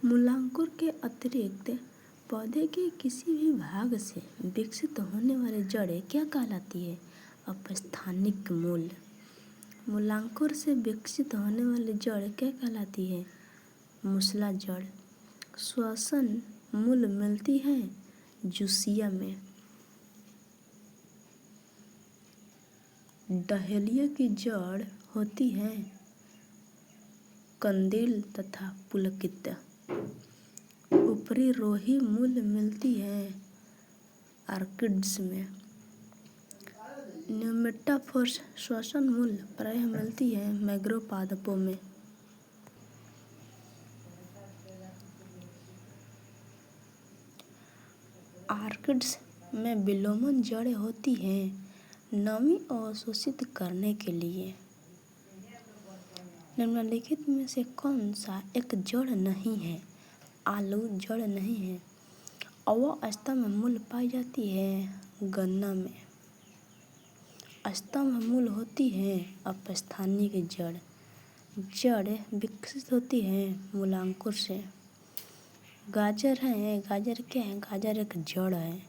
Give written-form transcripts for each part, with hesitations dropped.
मूलांकुर के अतिरिक्त पौधे के किसी भी भाग से विकसित होने वाली जड़ें क्या कहलाती है? अपस्थानिक मूल। मूलांकुर से विकसित होने वाली जड़ क्या कहलाती है? मूसला जड़। श्वसन मूल मिलती है जूसिया में। डहेलिया की जड़ होती है कंदील तथा पुलकित। ऊपरी रोही मूल मिलती है ऑर्किड्स में। न्यूमेटाफोर्स श्वसन मूल प्रायः मिलती है मैंग्रोव पादपों में। ऑर्किड्स में विलोमन जड़ें होती हैं नमी अवशोषित करने के लिए। निम्नलिखित में से कौन सा एक जड़ नहीं है? आलू जड़ नहीं है। अवस्था में मूल पाई जाती है गन्ना में। स्तंभ मूल होती है अपस्थानिक जड़। जड़ विकसित होती है मूलांकुर से। गाजर है, गाजर क्या है? गाजर एक जड़ है।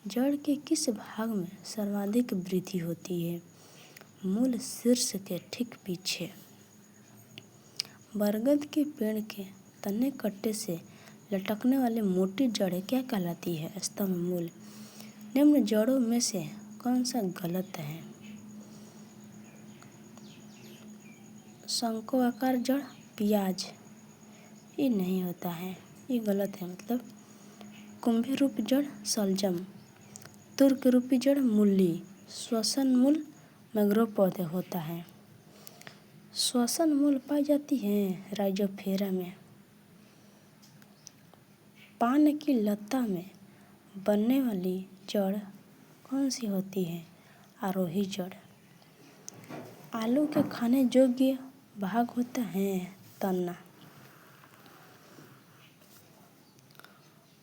जड़ के किस भाग में सर्वाधिक वृद्धि होती है? मूल शीर्ष के ठीक पीछे। बरगद के पेड़ के तने कट्टे से लटकने वाली मोटी जड़ें क्या कहलाती है? स्तंभ मूल। निम्न जड़ों में से कौन सा गलत है? शंक्वाकार जड़ प्याज, ये नहीं होता है, ये गलत है। मतलब कुंभी रूपी जड़ सलजम। तुर्क रूपी जड़ मूली। श्वसन मूल मैंग्रोव पौधे होता है। श्वसन मूल पाई जाती है राइजोफेरा में। पान की लता में बनने वाली जड़ कौन सी होती है? आरोही जड़। आलू के खाने योग्य भाग होता है तना।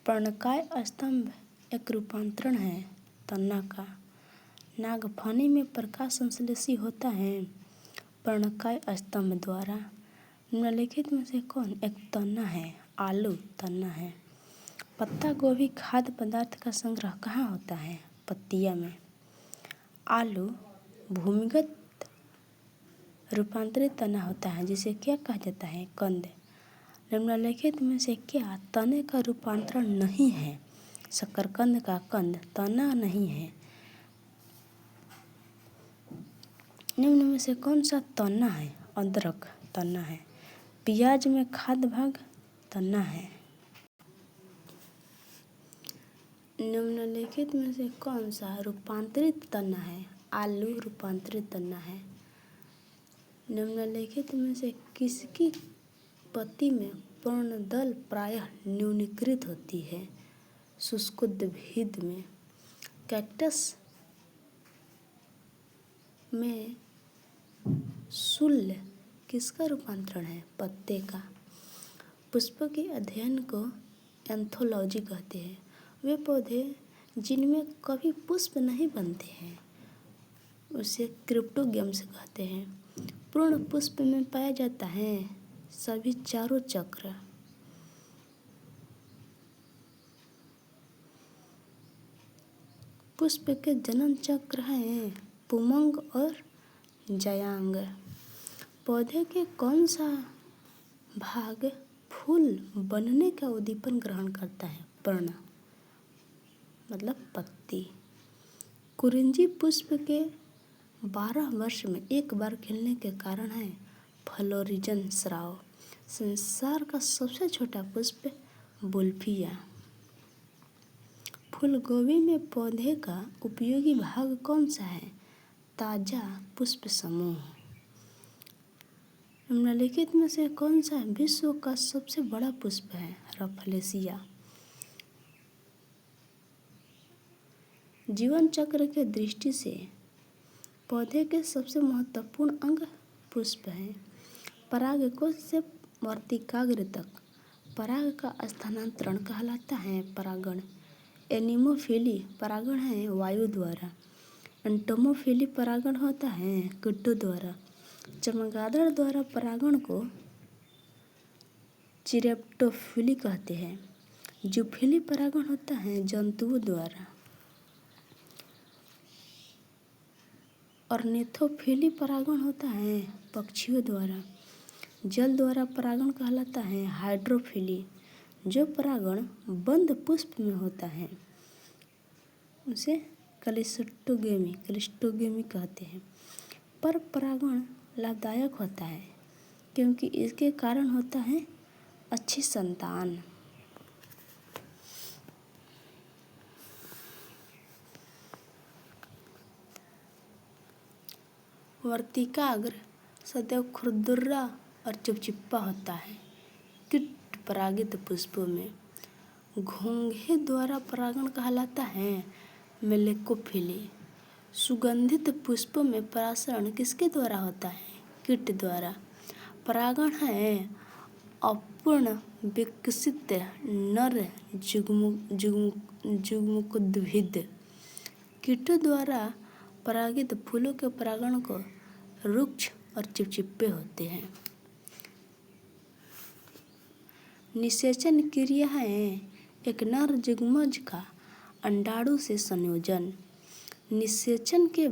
पर्णकाय स्तंभ एक रूपांतरण है तना का। नागफनी में प्रकाश संश्लेषी होता है पर्णकाय स्तंभ द्वारा। निम्नलिखित में से कौन एक तना है? आलू तना है। पत्ता गोभी खाद्य पदार्थ का संग्रह कहाँ होता है? पत्तियां में। आलू भूमिगत रूपांतरित तना होता है जिसे क्या कहा जाता है? कंद। निम्नलिखित में से क्या तने का रूपांतरण नहीं है? शकरकंद का कंद तना नहीं है। निम्न में से कौन सा तना है? अदरक तना है। प्याज में खाद्य भाग तना है। निम्नलिखित में से कौन सा रूपांतरित तना है? आलू रूपांतरित तना है। निम्नलिखित में से किसकी पत्ती में पर्णदल प्रायः न्यूनीकृत होती है? शुष्कोद्भिद में। कैक्टस में शूल किसका रूपांतरण है? पत्ते का। पुष्प के अध्ययन को एंथोलॉजी कहते हैं। वे पौधे जिनमें कभी पुष्प नहीं बनते हैं उसे क्रिप्टोगेम्स कहते हैं। पूर्ण पुष्प में पाया जाता है सभी चारों चक्र। पुष्प के जनन चक्र हैं पुमंग और जायांग। पौधे के कौन सा भाग फूल बनने का उद्दीपन ग्रहण करता है? पर्ण मतलब पत्ती। कुरिंजी पुष्प के 12 वर्ष में एक बार खिलने के कारण है फ्लोरिजन स्राव। संसार का सबसे छोटा पुष्प बुल्फिया। फूलगोभी में पौधे का उपयोगी भाग कौन सा है? ताजा पुष्प समूह। निम्नलिखित में से कौन सा विश्व का सबसे बड़ा पुष्प है? रफलेसिया। जीवन चक्र के दृष्टि से पौधे के सबसे महत्वपूर्ण अंग पुष्प है। परागकोश से वर्तिकाग्र तक पराग का स्थानांतरण कहलाता है परागण। एनिमोफिली परागण है वायु द्वारा। एंटोमोफिली परागण होता है कीटों द्वारा। चमगादड़ द्वारा परागण को चिरैप्टोफिली कहते हैं। जूफिली परागण होता है जंतुओं द्वारा। ऑर्निथोफिली परागण होता है पक्षियों द्वारा। जल द्वारा परागण कहलाता है हाइड्रोफिली। जो परागण बंद पुष्प में होता है उसे क्लिस्टोगेमी कहते हैं। पर परागण लाभदायक होता है क्योंकि इसके कारण होता है अच्छी संतान। वर्तिकाग्र सदैव खुरदुरा और चिपचिपा होता है। कीट परागित पुष्पों में घोंघे द्वारा परागण कहलाता है मेलेकोफिली। सुगंधित पुष्पों में परागण किसके द्वारा होता है? कीट द्वारा। परागण है अपूर्ण विकसित नर जुग्मुकोद्भिद। कीटों द्वारा परागित फूलों के परागण को रुक्ष और चिपचिपे होते हैं। निषेचन क्रिया है एक नर जुग्मज का अंडाणु से संयोजन। निषेचन के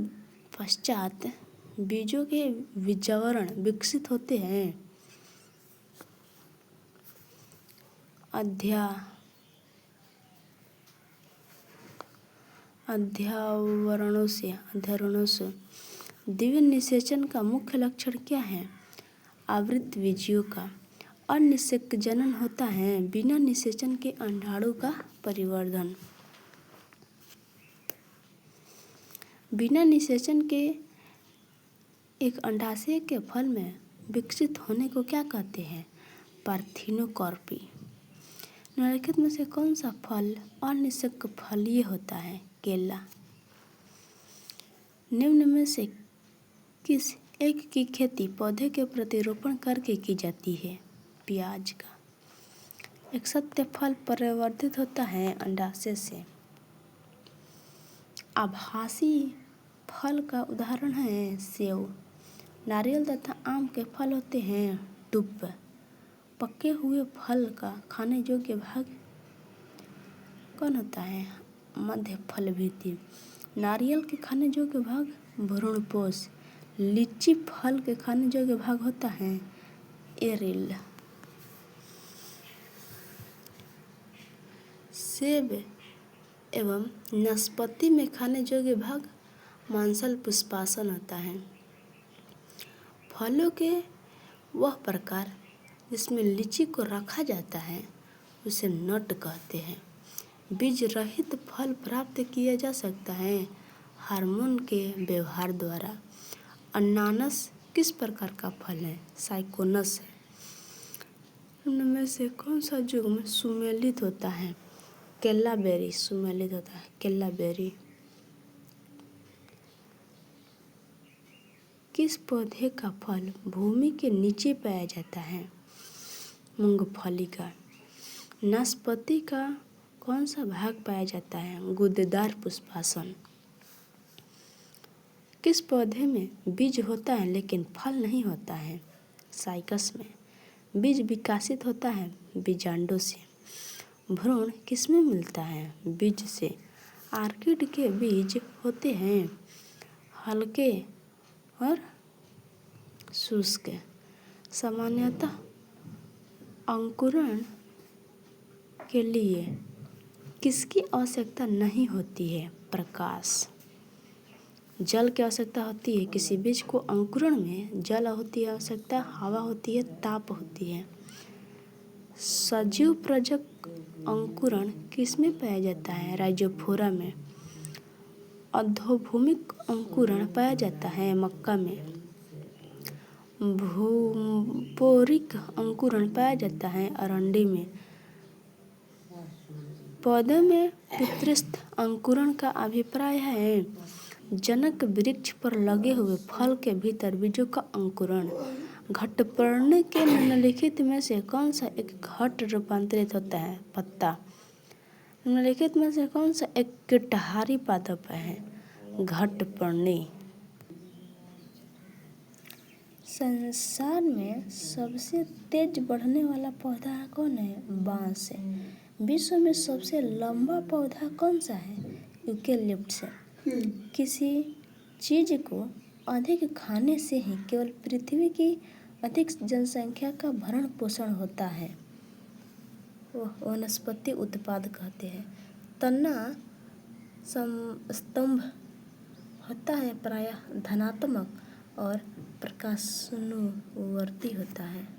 पश्चात बीजों के बीजावरण विकसित होते हैं। अध्यावरणों से द्वितीय निषेचन का मुख्य लक्षण क्या है? आवृत बीजियों का अनिषेकजनन होता है। बिना निषेचन के अंडाणु का परिवर्धन। बिना निषेचन के एक अंडाशय के फल में विकसित होने को क्या कहते हैं? पार्थिनोकार्पी। निम्नलिखित में से कौन सा फल अनिषेक फलीय होता है? केला। निम्न में से किस एक की खेती पौधे के प्रतिरोपण करके की जाती है? प्याज का। एक सत्य फल परिवर्धित होता है अंडाशय से। आभासी फल का उदाहरण है सेव। नारियल तथा आम के फल होते हैं डुब। पके हुए फल का खाने योग्य भाग कौन होता है? मध्य फल भित्ति। नारियल के खाने योग्य भाग भ्रूणपोष। लीची फल के खाने योग्य भाग होता है एरिल। सेब एवं नाशपाती में खाने योग्य भाग मांसल पुष्पासन होता है। फलों के वह प्रकार जिसमें लीची को रखा जाता है उसे नट कहते हैं। बीज रहित फल प्राप्त किया जा सकता है हार्मोन के व्यवहार द्वारा। अनानास किस प्रकार का फल है? साइकोनस है। इनमें से कौन सा युग्म सुमेलित होता है? केला बेरी सुमेलित होता है। केला बेरी। किस पौधे का फल भूमि के नीचे पाया जाता है? मूंगफली का। नाशपाती का कौन सा भाग पाया जाता है? गूदेदार पुष्पासन। किस पौधे में बीज होता है लेकिन फल नहीं होता है? साइकस में। बीज विकासित होता है बीजांडों से। भ्रूण किसमें मिलता है? बीज से। आर्किड के बीज होते हैं हल्के और शुष्क। सामान्यतः अंकुरण के लिए किसकी आवश्यकता नहीं होती है? प्रकाश। जल की आवश्यकता होती है किसी बीज को अंकुरण में। जल होती है आवश्यकता, हवा होती है, ताप होती है। सजीव प्रजक अंकुरण किसमें पाया जाता है? राइजोफोरा में। अधोभूमिक अंकुरण पाया जाता है मक्का में। भूपोरिक अंकुरण पाया जाता है अरंडी में। पौधे में पितृस्थ अंकुरण का अभिप्राय है जनक वृक्ष पर लगे हुए फल के भीतर बीजों का अंकुरण। घटपर्णी के निम्नलिखित में से कौन सा एक घट रूपांतरित होता है? पत्ता। निम्नलिखित में से कौन सा एक कीटहारी पादप है? घटपर्णी। संसार में सबसे तेज बढ़ने वाला पौधा कौन है? बांस है। विश्व में सबसे लंबा पौधा कौन सा है? यूकेलिप्टस है। किसी चीज को अधिक खाने से ही केवल पृथ्वी की अधिक जनसंख्या का भरण पोषण होता है। वनस्पति उत्पाद कहते हैं। तना स्तंभ होता है प्रायः धनात्मक और प्रकाशानुवर्ती होता है।